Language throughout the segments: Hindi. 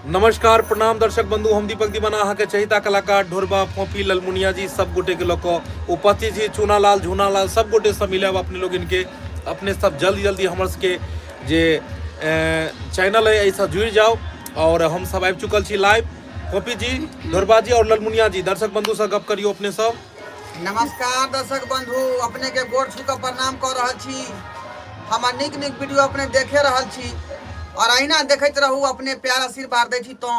नमस्कार प्रणाम दर्शक बंधु, हम दीपक दीवाना अहाँ के चहिता कलाकार ढोरबा फोफी ललमुनिया जी सब गोटे के लोग उपस्थित छी। चूनालाल झूनालाल सब गोटे सब मिलब अपने लोग इनके अपने सब जल्दी हमर के जे चैनल है ऐसा जुड़ जाओ। और हम सब आबि चुकल छी लाइव। फोफी जी, ढोरबा जी और ललमुनिया जी दर्शक बंधु से गप करियो अपने सब। नमस्कार दर्शक बंधु, अपने के गोड़ छू के प्रणाम कर रहल छी। हमर नीक वीडियो अपने देखे रहल छी और अहिना देखते रहू। अपने प्यार आशीर्वाद दै छी तो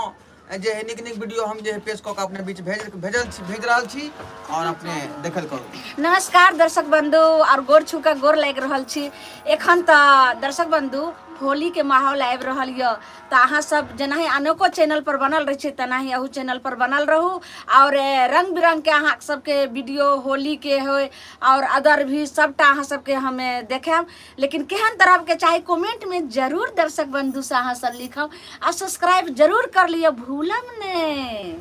जे नीक वीडियो हम जे पेश कऽ के अपने बीच भेज रहल छी और अपने देखल करू। नमस्कार दर्शक बंधु और गोड़ छू के गोड़ लागि रहल छी। एखन तऽ दर्शक बंधु होली के माहौल आबि रहल य, तो अहाँ सब जेनाहि अनेको चैनल पर बनल रहे तेनाही अहू चैनल पर बनल रहू और रंग बिरंग के अहाँ सबके वीडियो होली के हो और अदर भी सबटा अहाँ सबके हमें देखेम। लेकिन केहन तरह के चाहे कमेंट में जरूर दर्शक बंधु से अहाँ सब लिखम और सब्सक्राइब जरूर कर लियो, भूलम ने।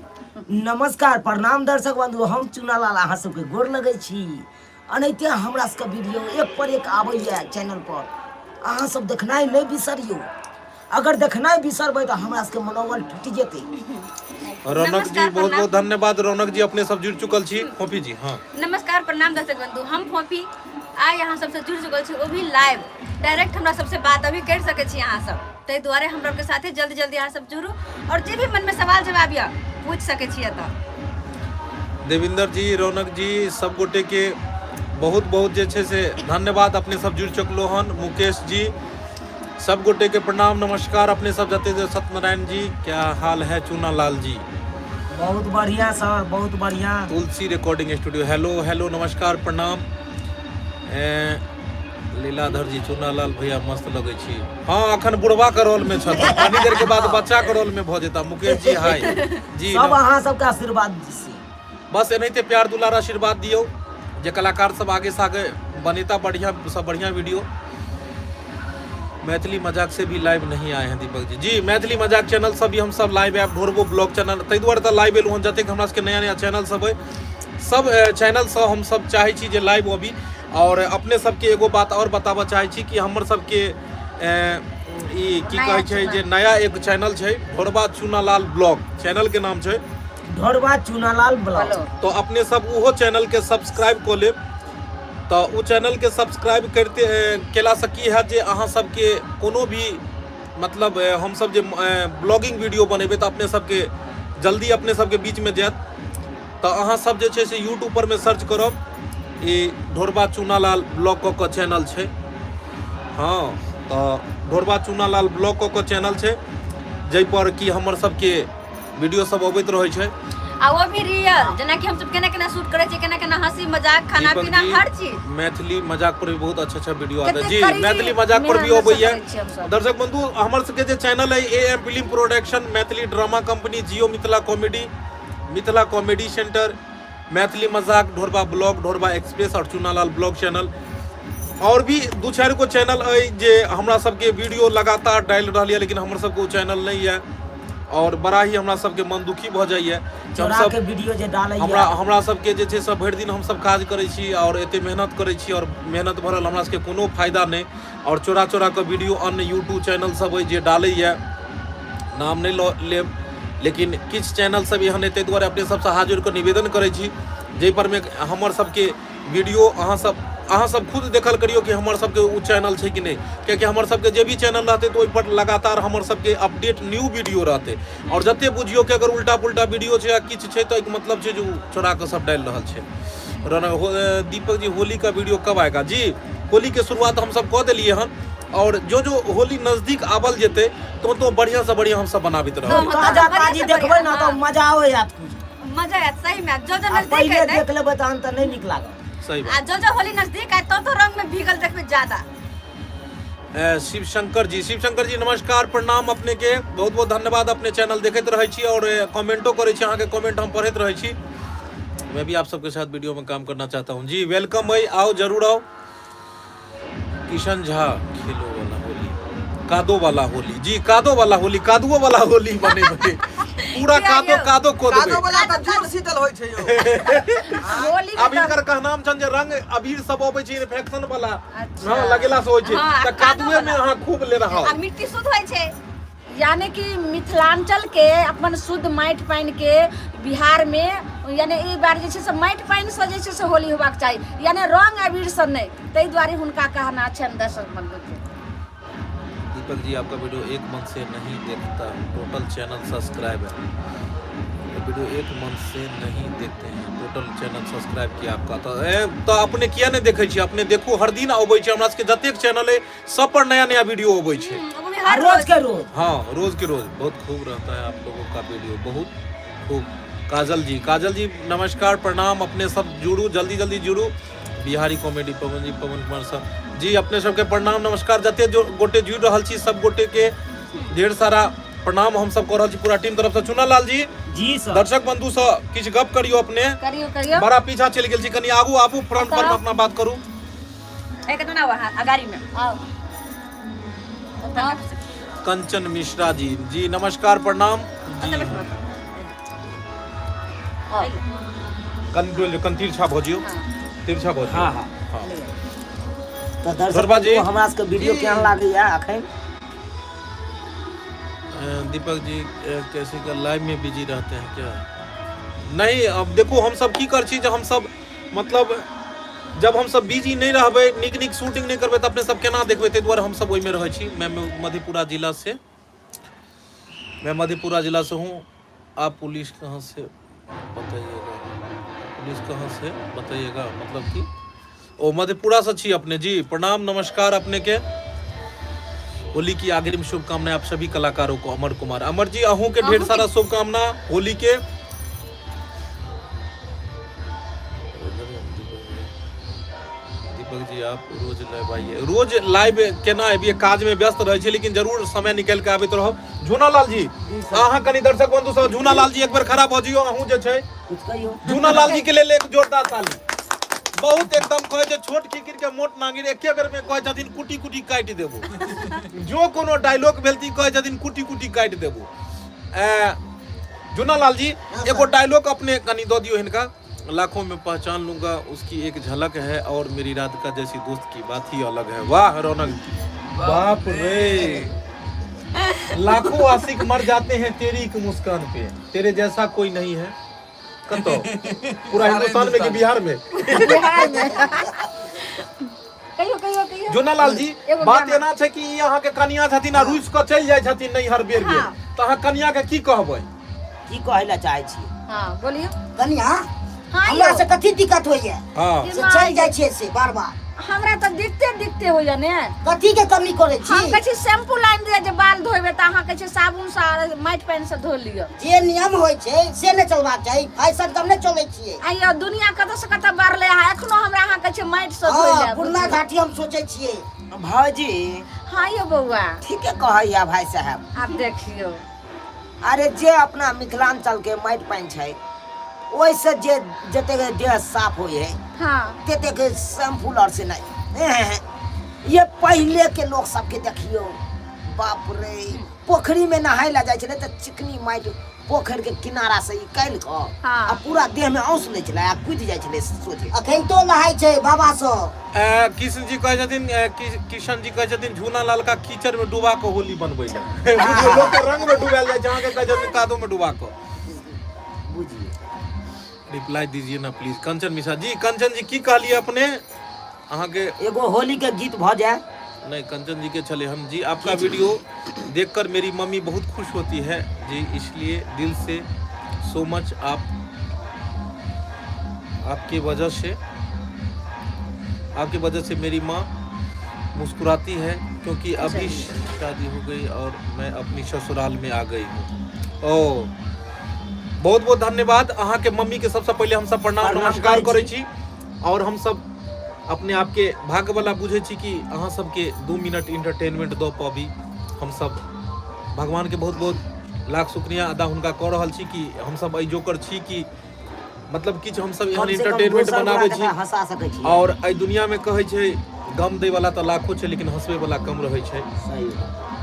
नमस्कार प्रणाम दर्शक बंधु, हम चूनालाल अहाँ सबके गोड़ लगै छी। अनैते हमरा सबके वीडियो एक पर एक आबैया चैनल पर, अहाँ सब देखनाइ नहीं बिसरियो। अगर देखनाइ बिसरबै तो हमरा सबके मनोबल टूट जेतै। रौनक जी बहुत बहुत धन्यवाद। रौनक जी अपने सब जुड़ चुकल छी। फोफी जी हाँ नमस्कार प्रणाम दर्शक बंधु, हम फोफी आइ यहाँ सबसे जुड़ चुकल छी, वो भी लाइव डायरेक्ट हमरा सबसे बात अभी कर सके छी अहाँ सब। ताहि दुआरे हमरा के साथे जल्दी अहाँ सब जुड़ू और जे भी मन में सवाल जवाब या पूछ सके छी। देविंदर जी, रौनक जी सब गोटे के बहुत बहुत जे छे से धन्यवाद। अपने सब जुड़ चुकलो हन। मुकेश जी सब गोटे के प्रणाम नमस्कार। अपने सब जते सत्यनारायण जी क्या हाल है? चूनालाल जी बहुत बढ़िया सर, बहुत बढ़िया। तुलसी रिकॉर्डिंग स्टूडियो हेलो नमस्कार प्रणाम। लीलाधर जी, चूनालाल भैया मस्त लगे छी। हाँ अखन बुढ़वा के रोल में छथि, कनी देर के बाद बच्चा के रोल में भ जेता। मुकेश जी हाय जी, सब अहाँ सबके आशीर्वाद दी, बस एनाहिते प्यार दुलार आशीर्वाद दियो जे कलाकार सब आगे से आगे बनेता बढ़िया वीडियो। मैथिली मजाक से भी लाइव नहीं आए हैं दीपक जी। जी मैथिली मजाक चैनल सब भी हम सब लाइव ऐप ढोरबो ब्लॉग चैनल ताहि दुआरे तऽ लाइव एलहुँ हन। जतेक हमरा सबके नया चैनल सब है सब चैनल से हम सब चाहे छी जे लाइव अभी। और अपने सबके एगो बात और बताबऽ चाहे छी कि हमर सबके ई की कहै छै जे नया एक चैनल छै ढोरबा चूनालाल ब्लॉग, चैनल के नाम छै ढोरबा चूनालाल ब्लॉग। तो अपने सब उहो चैनल के सब्सक्राइब कऽ लेब। तो उ चैनल के सब्सक्राइब करते केला से की है जे अहाँ सबके कोनो भी मतलब हम सब जे ब्लॉगिंग वीडियो बनेबे तो अपने सबके जल्दी अपने सबके बीच में जायत। तो अहाँ सब जे छै से यूट्यूब पर में सर्च करब, ई ढोरबा चूनालाल ब्लॉग के चैनल छै। हाँ तो ढोरबा चूनालाल ब्लॉग के चैनल छै जै पर कि हमर सबके वीडियो सब अबैत रहै छै। आ वो भी रियल, जना कि हम सब केना शूट करे छी, केना हंसी मजाक खाना पीना हर चीज। मैथिली मजाक पर भी बहुत अच्छा वीडियो आता है जी। मैथिली मजाक पर भी अबैया दर्शक बंधु। हमर सबके जे चैनल है AM film production, Maithili drama company, Jio Mithila comedy centre, Maithili मजाक, ढोरबा ब्लॉग, ढोरबा एक्सप्रेस और चूनालाल ब्लॉग चैनल। और भी दू चार गो चैनल है जे हमरा सबके वीडियो लगातार डाल रही है, लेकिन हमर सबके चैनल नहीं है और बड़ा ही हमरा सबके मन दुखी भ जाइए। हम सब वीडियो जे डालै हमरा सबके जे छै सब भरि दिन हम सब काज करै छी और एते मेहनत करै छी और मेहनत भरल हमरा सबके कोनो फायदा नहीं। और चोरा के वीडियो अन्य यूट्यूब चैनल सब है जे डालैया, नाम नहीं लेब, लेकिन किछ चैनल सब एहन ताहि दुआरे अपने सबसे हाथ जोड़ के निवेदन करै छी जै पर में हमर सबके वीडियो अहाँ सब खुद देखल करियो कि हमर सबके उ चैनल छै कि नहीं। क्योंकि हमर सबके जे भी चैनल रहते तो ओहि पर लगातार हमर सबके अपडेट न्यू वीडियो रहते। और जते बुझियो कि अगर उल्टा पुल्टा वीडियो छै या किछ छै तो मतलब छै जो चोरा के सब डाल रहल छै। दीपक जी होली का वीडियो कब आएगा? जी होली के शुरुआत हम सब कऽ देलिए हन और जो होली नजदीक आबल जेते तो बढ़िया से बढ़िया हम सब बनाबित रहब। ताजी देखबै ना तो मजा आयत, मजा आयत सही में। जो पहिले देख लेबै त अंत नहीं निक लागत। सही बात। जो होली नजदीक आए तो रंग में भीगल देखबे ज्यादा। शिव शंकर जी नमस्कार प्रणाम। अपने के बहुत बहुत धन्यवाद। अपने चैनल देखते रहे छी और कमेंटो करे छी, अहाँ के कमेंट हम पढ़ते रहे छी। मैं भी आप सबके साथ वीडियो में काम करना चाहता हूँ जी। वेलकम है, आओ जरूर आओ। किशन झा खेलो वाला होली, कादो वाला होली जी, कादो वाला होली, कादुओ वाला होली बने पूरा कादो को देबे। कादो वाला त जुड़ शीतल होय छै यो। अब इनकर कहनाम छन जे रंग अबीर सब अबै छै इन्फेक्शन वाला हां लगेला से होय छै त कादुए में अहाँ खूब ले रहा। आ मिट्टी शुद्ध होय छै। यानी कि मिथिलांचल के अपन शुद्ध माटि पानि के बिहार में यानी ई बार जे छै से माटि पानि से जे छै से होली होबाक चाही, यानी रंग अबीर से नहीं। ताहि दुआरे हुनका कहना छनि दर्शक बंधु के। दीपक जी आपका वीडियो एक मंथ से नहीं देखता, टोटल चैनल सब्सक्राइब है। वीडियो एक मंथ से नहीं देखते हैं, टोटल चैनल सब्सक्राइब किया आपका तो अपने किया नहीं देखे छी? अपने देखो हर दिन आबै छै हमरा सबके जतेक चैनल है सब पर नया नया वीडियो आबै छै। रोज के रोज। हाँ रोज के रोज बहुत खूब रहता है आप लोगों का वीडियो, बहुत खूब। काजल जी नमस्कार प्रणाम, अपने सब जुड़ू जल्दी जल्दी जुड़ू। बिहारी कॉमेडी पवन जी, पवन कुमार साहब जी अपने सबके प्रणाम नमस्कार। जते जो गोटे जुड़ रहल छी सब गोटे के ढेर सारा प्रणाम हम सब कर रहल छी पूरा टीम तरफ से। चुना लाल जी सर। दर्शक बंधु से किछ गप करियो अपने, करियो बड़ा पीछा चल गेल छी, कनी आगू आबू फ्रंट पर में अपना बात करू। एक तो ना वहां अगाड़ी में आओ। कंचन मिश्रा जी नमस्कार प्रणाम जी। कन तिरछा भजियो, तिरछा भजियो। हाँ। हाँ। तो दर्शक धरबा जी। को हमरा सबके वीडियो केहन लागैया अखन? दीपक जी कैसे का लाइव में बिजी रहते हैं क्या? नहीं अब देखो हम सब की कर छी, जब हम सब मतलब जब हम सब बिजी नहीं रहबे, निक शूटिंग नहीं करबे, तो अपने सब केना देखबे? ताहि दुआरे हम सब ओहि में रहै छी। मैं मधेपुरा जिला से हूँ। आप पुलिस कहाँ से बताइएगा? पुलिस कहाँ से बताइएगा मतलब कि ओ मधेपुरा से छी अपने जी। प्रणाम नमस्कार अपने के। होली की अग्रिम शुभकामनाएं आप सभी कलाकारों को। अमर कुमार, अमर जी अहू के ढेर सारा शुभकामना होली के। दीपक जी आप रोज लाइव आइए, रोज लाइव केना आबिए, काज में व्यस्त रहे छी, लेकिन जरूर समय निकाल के आबैत रहब। झूना लाल जी अहाँ कनी दर्शक बंधु सब, झूना लाल जी एक बार खड़ा भ जियो अहू जे छै। कुछ कहियो। झूना लाल जी के लेल एक जोरदार ताली। बहुत एकदम कहे जे छोट किकिर के मोट नागिर एके बेर में कहे छथिन कुटी कुटी काटि देबो। जो कोनो डायलॉग भेलती कहे छथिन कुटी कुटी काटि देबो। झूना लाल जी एगो डायलॉग अपने कनी दो दियो हिनका। लाखों में पहचान लूंगा उसकी एक झलक है, और मेरी राधिका जैसी दोस्त की बात ही अलग है। वाह रौनक, बाप रे, लाखों आशिक मर जाते हैं तेरी एक मुस्कान पे, तेरे जैसा कोई नहीं है। कतो पूरा हिंदुस्तान में कि बिहार में? कहियो जोना लाल जी बात एना छै कि अहाँ के कनिया छथिन आ रूस के चल जाय छथिन नहीं हर बेर बेर, त अहाँ कनिया के की कहबै? की कहै ला चाहै छी? हां बोलियो कनिया हाँ हमरा से कथी दिक्कत होइए? हां से चल जाय छै से बार बार। हमरा तो दिखते होइए ने। कथी के कमी करे छी? हम कहै छी शैम्पू लाइन दिया जे बाल धोइबे, त अहाँ कहै छी साबुन से माटि पानि से धो लियो। जे नियम होय छै से ने चलबाक चाही, फैशन तब ने चलै छियै। आइयो दुनिया कतऽ से कतऽ बढ़ले है, एखनो हमरा अहाँ कहै छी माटि से धोइ ले। पुरना घाटी हम सोचै छियै। भाजी हां यो बौआ ठीके कहैया भाई साहब। आप देखियो, अरे जे अपना मिथिलांचल के माटि पानि छै ओइसे जे जते देह साफ होय है हाँ तेते के शैम्पू और से नहीं। ये पहले के लोग सबके देखियो, बाप रे, पोखरी में नहाय ला जाय छले त चिकनी माटि पोखर के किनारा से निकाल के हाँ। आ पूरा देह में औंस ले छले आ कूद जाय छले सोचे। अखन तो नहाय छै बाबा सो। किशन जी कहै छथिन, किशन जी कहै छथिन झूना लाल का कीचड़ में डुबा के होली बनबै ले। लोग के रंग में डुबाल जाय छै, अहाँ के कहै छथिन कादो में डुबा के। बुझिए रिप्लाई दीजिए ना प्लीज। कंचन मिश्रा जी, कंचन जी की कहलिए अपने? अहाँ के एगो होली के गीत भ जाए। नहीं कंचन जी के चले हम जी। आपका वीडियो देखकर मेरी मम्मी बहुत खुश होती है जी, इसलिए दिल से सो मच। आपकी वजह से मेरी माँ मुस्कुराती है, क्योंकि अभी शादी हो गई और मैं अपनी ससुराल में आ गई हूँ। ओ बहुत बहुत धन्यवाद। अहाँ के मम्मी के सबसे पहले हम सब प्रणाम नमस्कार करै छी, और हम सब अपने आप के भाग्य वाला बुझे छी कि अहाँ सबके 2 मिनट इंटरटेनमेंट दो पाबी। हम सब भगवान के बहुत बहुत लाख शुक्रिया अदा हुनका कऽ रहल छी कि हम सब एहि जोकर छी कि मतलब किछु हम सब एहन इंटरटेनमेंट बनाबै छी। हंसा सकै छी। और एहि दुनिया में कहै छै गम दै वाला तऽ लाखों छै, लेकिन हंसबै वाला कम रहै छै। सही।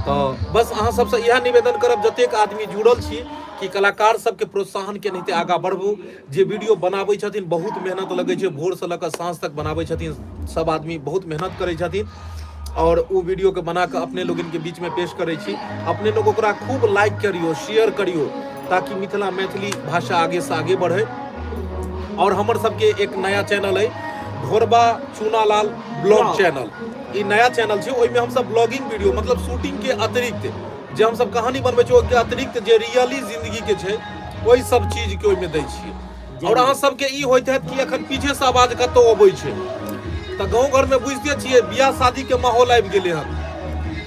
तो बस अहाँ सबसे यह निवेदन करब, जतेक आदमी जुड़ल छी, कि कलाकार सबके प्रोत्साहन के नहीं आगा बढ़बू। जे वीडियो बनाबै छथिन बहुत मेहनत लगै छै, भोर से लऽ कऽ साँझ तक बनाबै छथिन, सब आदमी बहुत मेहनत करै छथिन। और वो वीडियो के बना के अपने लोगन के बीच में पेश करे छी। अपने लोग ओकरा खूब लाइक करियो, शेयर करियो, ताकि मिथिला मैथिली भाषा आगे से आगे बढ़े। और हमर सबके एक नया चैनल है घोरबा चूनालाल ब्लॉग चैनल। ई नया चैनल छै, ओइमे हम सब ब्लॉगिंग वीडियो मतलब शूटिंग के अतिरिक्त जे हम सब कहानी बनबै छी ओके अतिरिक्त जे रियली जिंदगी के छै ओइ सब चीज के ओइमे दै छियै। और अहाँ सबके ई होइत हैत कि एखन पीछे से आवाज कतौ अबै छै, तऽ गाँव घर में बुझते छियै बियाह शादी के माहौल आबि गेलै हन,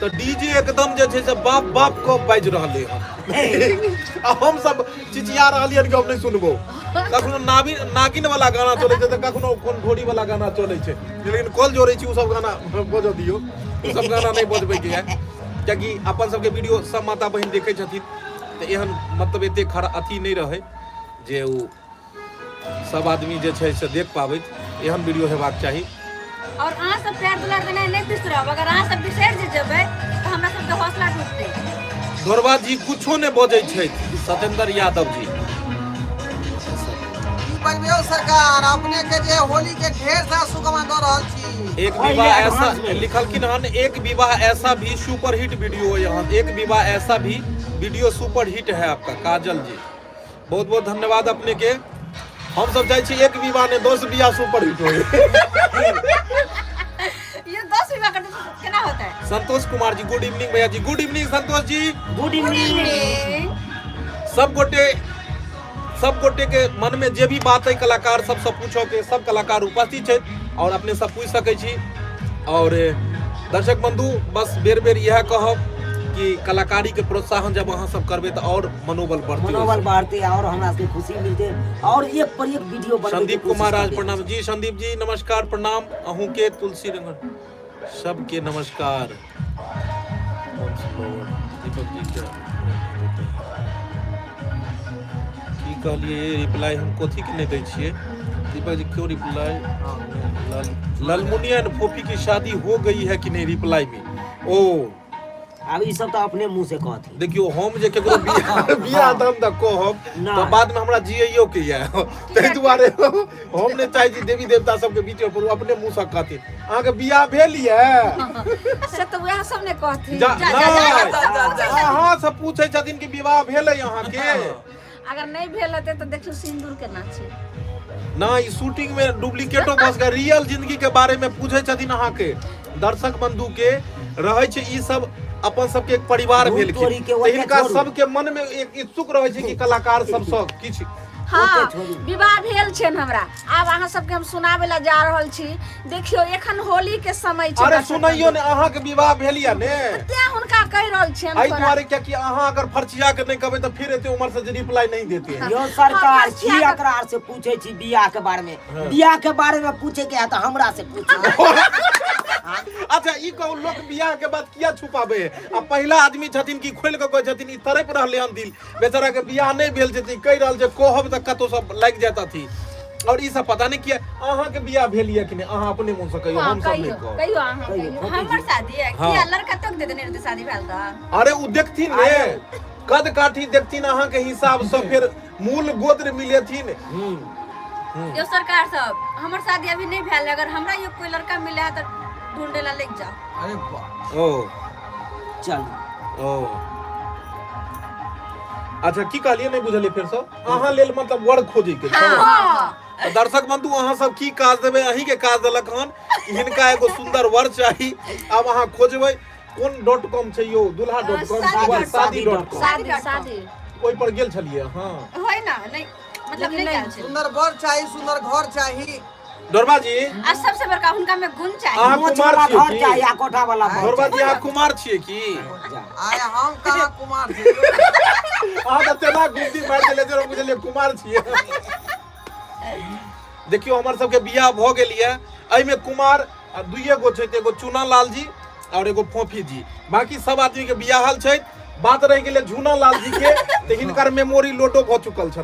तऽ डीजे एकदम जे छै से बाप बाप को बाजि रहलै हन। आ हम सब चिचिया रहलियन कि हम नहीं सुनबो। कखनो नागिन वाला गाना चलै छै, तऽ कखनो कोन ढोरी वाला गाना चलै छै, लेकिन कॉल जोड़ै छी उ सब गाना बजऽ दियौ, उ सब गाना नहीं बजबै के है, कियाकि अपन सबके वीडियो सब माता बहिन देखै छथिन, तऽ एहन मतलब एते अथी नहीं रहे जे उ सब आदमी जे छै से देख पाबैत, एहन वीडियो हेबाक चाही। और अहाँ सब प्यार दुलार देनाइ नहीं बिसरब। अगर अहाँ सब बिसरि जे जेबै तऽ हमरा सबके हौसला टूटतै। घोरबा जी कुछो ने बजै छै, सत्येंद्र यादव जी की बजबियौ सरकार, अपने के जे होली के ढेर सारा शुभकामना दऽ रहल छी। एक विवाह ऐसा लिखलखिन हन, एक विवाह ऐसा भी सुपर हिट वीडियो है यहाँ, एक विवाह ऐसा भी वीडियो सुपर हिट है आपका। काजल जी बहुत बहुत धन्यवाद अपने के। हम सब जाए छी एक विवाह ने 10 विवाह सुपर हिट हो ये 10 विवाह करते तो केना होता है? संतोष कुमार जी गुड इवनिंग भैया जी, good evening Santosh ji, good evening. सब गोटे के मन में जे भी बात है कलाकार सबसे पूछो के, सब कलाकार उपस्थित है और अपने सब पूछ सके छी। और दर्शक बंधु बस बेर बेर यह कहब कि कलाकारी के प्रोत्साहन जब अहाँ सब करबे तो और मनोबल बढ़ते और हमरा के खुशी मिलते और एक पर एक वीडियो बनबे। संदीप कुमार राज प्रणाम जी, संदीप जी नमस्कार प्रणाम। अहू के तुलसी रंगन सबके नमस्कार। दीपक जी के की कहलिए रिप्लाई हम कथी के नहीं दै छिए? दीपक जी क्यों रिप्लाई? ललमुनिया फोफी की शादी हो गई है कि नहीं रिप्लाई में? ओ अब ई सब तो अपने मुंह से कहती। देखियो हम जे केकरो बियाह दाम द कहब तो बाद में हमरा जियइयो के ये, तै दुआरे हम ने चाहे छी देवी देवता सब के बीच में अपने मुंह से कहती अहाँ के बियाह भेल ये से तो वह सब ने कहती। अहाँ से पूछे छथिन कि विवाह भेलै अहाँ के? अगर नहीं भेल होते तो देखियो सिंदूर के नाचे ना, ई शूटिंग में डुप्लीकेटो बस के रियल जिंदगी के बारे में पूछे छथिन अहाँ के। दर्शक बंधु के रहे छै ई सब अपन सबके एक परिवार भेल के, इनका सबके मन में एक इच्छुक रहे छै कि कलाकार सब किछ। हाँ विवाह भेल छन हमरा। आब अहाँ सबके हम सुनाबे ला जा रहल छी। देखियो एखन होली के समय छै। अरे सुनइयो ने अहाँ के विवाह भेल या ने, ते हुनका कह रहल छियन। एहि दुआरे क्या कि अहाँ अगर फर्चिया के नहीं कहबे तो फिर एते उम्र से रिप्लाई नहीं देते हैं। यो सरकार की एकरा से पूछे छी बियाह के बारे में, बियाह के बारे में पूछे के है तो हमरा से पूछो। अच्छा ई कहू लोग बियाह के बाद किया छुपाबे? आ पहिला आदमी छथिन कि खोल के कहै छथिन ई तरफ रहले हन दिल बेचारा के बियाह नहीं भेल छै, कहि रहल छै कहब त कतो सब लाग जाता थी। और ई सब पता नहीं किया अहाँ के बियाह भेल या कि नहीं, अहाँ अपने मुंह से कहियो, हम सब नहीं कहब। कहियो अहाँ कहियो हमर शादी है कि लड़का तक दे देने रहते शादी भेल त। अरे उ देखथिन ने कद काठी देखथिन अहाँ के हिसाब से फिर मूल गोत्र मिलेथिन। यो सरकार सब हमर शादी अभी नहीं भेल, अगर हमरा यो कोई लड़का मिले है तो ढूंढे ला लेके जाओ। अरे वाह ओ चल ओ अच्छा की कहलिए नहीं बुझलिए फिर से? अहाँ लेल मतलब वर खोजे के छै। तो दर्शक बंधु अहाँ सब की काज देबे? अहीं के काज देलक हन हिनका एगो सुंदर वर चाही। अब अहाँ खोजबै कोन .com छै यो? दुल्हा.com शादी.com शादी ओइ पर गेल छलिए? हां होय ना नहीं मतलब नहीं गेल छै। सुंदर बर चाही, सुंदर घर चाही। डोरबा जी आ सबसे बड़का हुनका में गुण चाहिए। अहाँ कुमार छियै घर की? चाहिए कोठा वाला घर। डोरबा जी अहाँ कुमार छियै की? आय हम कहाँ कुमार छी? अहाँ त तेना गुप्ती मार देले जे बुझलिए कुमार छियै। देखियो हमर सबके बियाह भ गेल ये, एहि में कुमार दुइये गो छै, एगो चूना लाल जी और एगो फोफी जी, बाकी सब आदमी के बियाहल छै। बात रह गेले झूना लाल जी के, त हिनकर मेमोरी लोडो भ चुकल छन।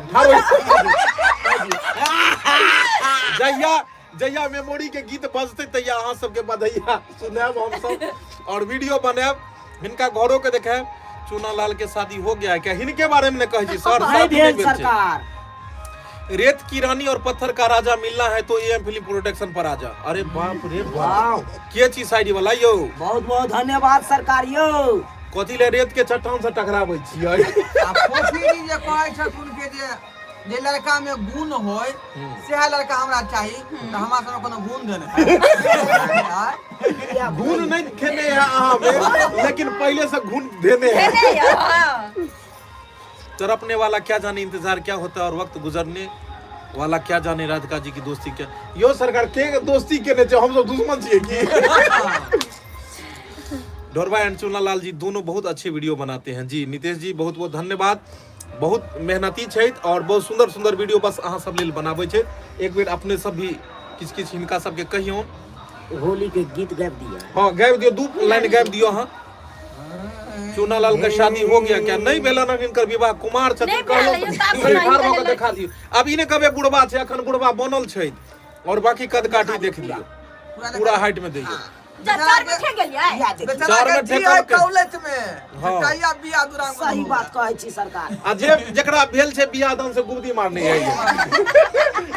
जहिया मेमोरी के गीत बजते तहिया अहाँ सबके बधैया सुनाब हम सब और वीडियो बनाब, हिनका घरों के देखाब। चूना लाल के शादी हो गया है क्या? हिनके बारे में कहे जी सर शादी नहीं भेल छै। रेत की रानी और पत्थर का राजा मिलना है तो एएम फिल्म प्रोडक्शन पर आजा। अरे बाप रे बाप, के चीज साइड वाला यो, बहुत बहुत धन्यवाद सरकार यो। कथी ले रेत के चट्टान से टकराबै छियै? आ फोफी जी जे कहै छथुन के जे लड़का में गुण होय सेहा लड़का हमरा चाही, त हमरा सब कोनो गुण देने गुण नहीं खेने है अहाँ में, लेकिन पहले से गुण देने हैं। तरपने वाला क्या जाने इंतजार क्या होता है और वक्त गुजरने वाला क्या जाने राधिका जी की दोस्ती क्या। यो सरकार के दोस्ती के ने हम सब दुश्मन छिए की? ढोरबा एंड चुनालाल जी दोनों बहुत अच्छे वीडियो बनाते हैं जी। नितेश जी बहुत बहुत धन्यवाद, बहुत मेहनती छथि और बहुत सुंदर सुंदर वीडियो बस अहाँ सब लेल बनाबै छै। एक बेर अपने सब भी किछ किछ हिनका सबके कहियौ। होली के गीत गाबि दिया। हाँ गाबि दियो, 2 लाइन गाबि दियो अहाँ। चुनालाल का शादी हो गया क्या? नहीं भेला ना इनकर विवाह, कुमार छथिन कहलो देखा दियो। अब इने कबे बुढ़वा छै, अखन बुढ़वा बनल छै और बाकी कद काठी देख लियो, पूरा हाइट में दियो। चार में ठेक गेलियै, बेचारा के ठेका कौलत में हाँ। कहिया बियाह दुरांग सही बात कहै छी सरकार। आ जे जकरा भेल छै बियाह दान से गुबदी मारने है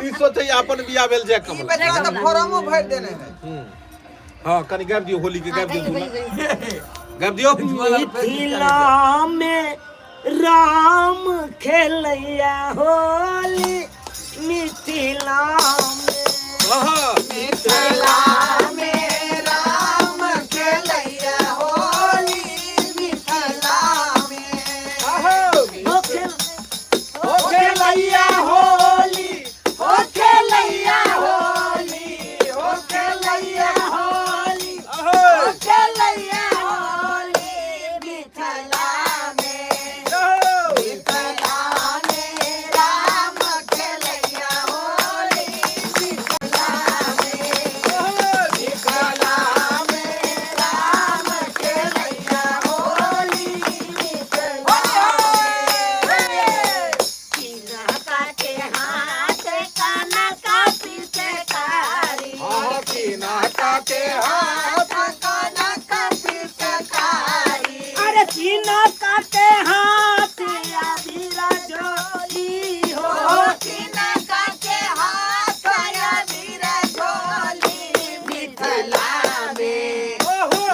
ई सोचै अपन बियाह भेल जे ई कमल। बेचारा के फॉर्मो भर देने है। हां कनी गाबि दियो, होली के गाबि दियो, गाबि दियो। मिथिला में राम खेलैया होली, मिथिला में आहा मिथिला में राम खेलैया होली, मिथिला में हो खेलैया होली, हो खेलैया होली, हो खेलैया होली, हो खेलैया होली, मिथिला में मिथिला में राम खेलैया होली, मिथिला में मिथिला में राम खेलैया होली, मिथिला में। किनका के हाथ काना का पीछे कारी, कीना काटे हाथ काना का पिचकारी, अरे तीनों काटे हाथ अबीरा जोली हो। कीना काटे हाथ या वीर झोली, मिथिला में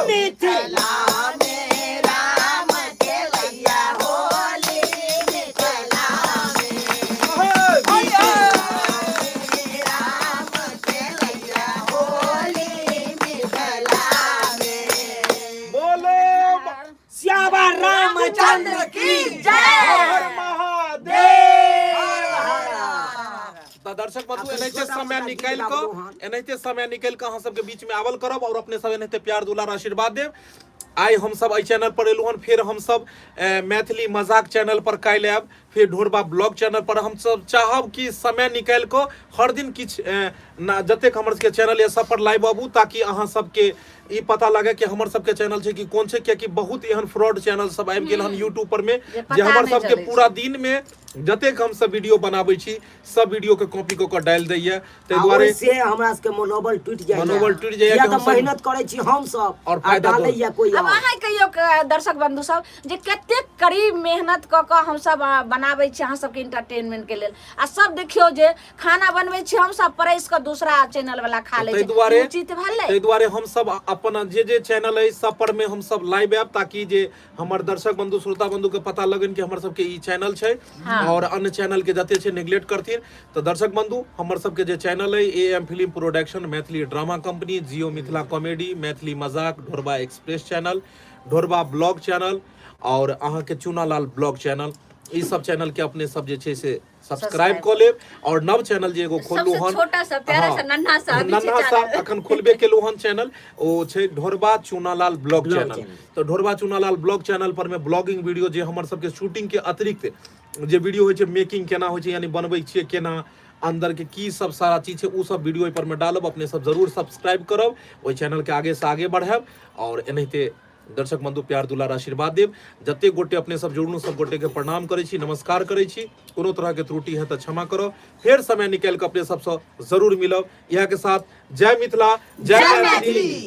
मिथिला में राम खेलैया होली, मिथिला में राम खेलैया होली, मिथिला में। बोलो श्यामा रामचंद्र की हर महादेव। दर्शक बंधु एनाहिते समय निकाल के अहाँ सबके बीच में आवल करब और अपने सब एनाहिते प्यार दुलार आशीर्वाद देव। आइ हम सब एहि चैनल पर एलू हन, फिर हम सब मैथिली मजाक चैनल पर काल आयब, फिर ढोरबा ब्लॉग चैनल पर। हम सब चाहब कि समय निकाल के हर दिन किछ जतेक हमर सबके चैनल ये सब पर लाइव आबू, ताकि अहाँ सबके ई पता लगे कि हमर सबके चैनल छै कि कोन छै, कियाकि बहुत एहन फ्रॉड चैनल सब आबि गेल हन यूट्यूब पर में, जे हमर सबके पूरा दिन में जतेक हम सब वीडियो बनाबै छी सब वीडियो के कॉपी क के डाल दैया। ताहि दुआरे से हमरा सबके मनोबल टूट जाइए, मनोबल टूट जाइए या कि त हम सब मेहनत करै छी हम सब और फायदा दो। डालैया कोई अब और। अहाँ कहियो दर्शक बंधु सब जे कतेक करीब मेहनत क के हम सब बनाबै छी अहाँ सबके एंटरटेनमेंट के लेल, आ सब देखियो जे खाना बनबै छी हम सब परैस के दूसरा चैनल वाला खा लै ताहि छै, दुआरे उचित भेलै। ताहि दुआरे हम सब अपन जे चैनल है सब पर में हम सब लाइव आयब, ताकि जे हमर दर्शक बंधु श्रोता बंधु के पता लगन कि हमर सबके ई चैनल छै और अन्य चैनल के जते छै नेग्लेक्ट करथिन। तो दर्शक बंधु हमर सबके जे चैनल है am film production, Maithili drama company, Jio Mithila comedy, Maithili मजाक, ढोरबा एक्सप्रेस चैनल, ढोरबा ब्लॉग चैनल और अहाँ के चुनालाल ब्लॉग चैनल, ई सब चैनल के अपने सब जे छै से सब्सक्राइब क लेब। और नव चैनल जे एगो खोलू सबसे हन, छोटा सा प्यारा सा नन्हा सा अभी नन्हा सा चैनल। अखन खोलबे केलू हन चैनल, ओ छै ढोरबा चुनालाल ब्लॉग चैनल। तो ढोरबा चुनालाल ब्लॉग चैनल पर में ब्लॉगिंग वीडियो जे हमर सबके शूटिंग के अतिरिक्त जे वीडियो होइ छै, मेकिंग केना होइ छै, यानी बनबै छियै केना, अंदर के की सब सारा चीज छै, उ सब वीडियो एहि पर में डालब। अपने सब जरूर सब्सक्राइब करब, ओहि चैनल के आगे से आगे बढ़ाब और एनाहिते दर्शक बंधु प्यार दुलार आशीर्वाद देव। जते गोटे अपने सब जुड़नु सब गोटे के प्रणाम करै छी, नमस्कार करै छी। कोनो तरह के त्रुटि है तो क्षमा करो, फिर समय निकाल के अपने सबसे जरूर मिलब। यह के साथ जय मिथिला, जय मैथिली।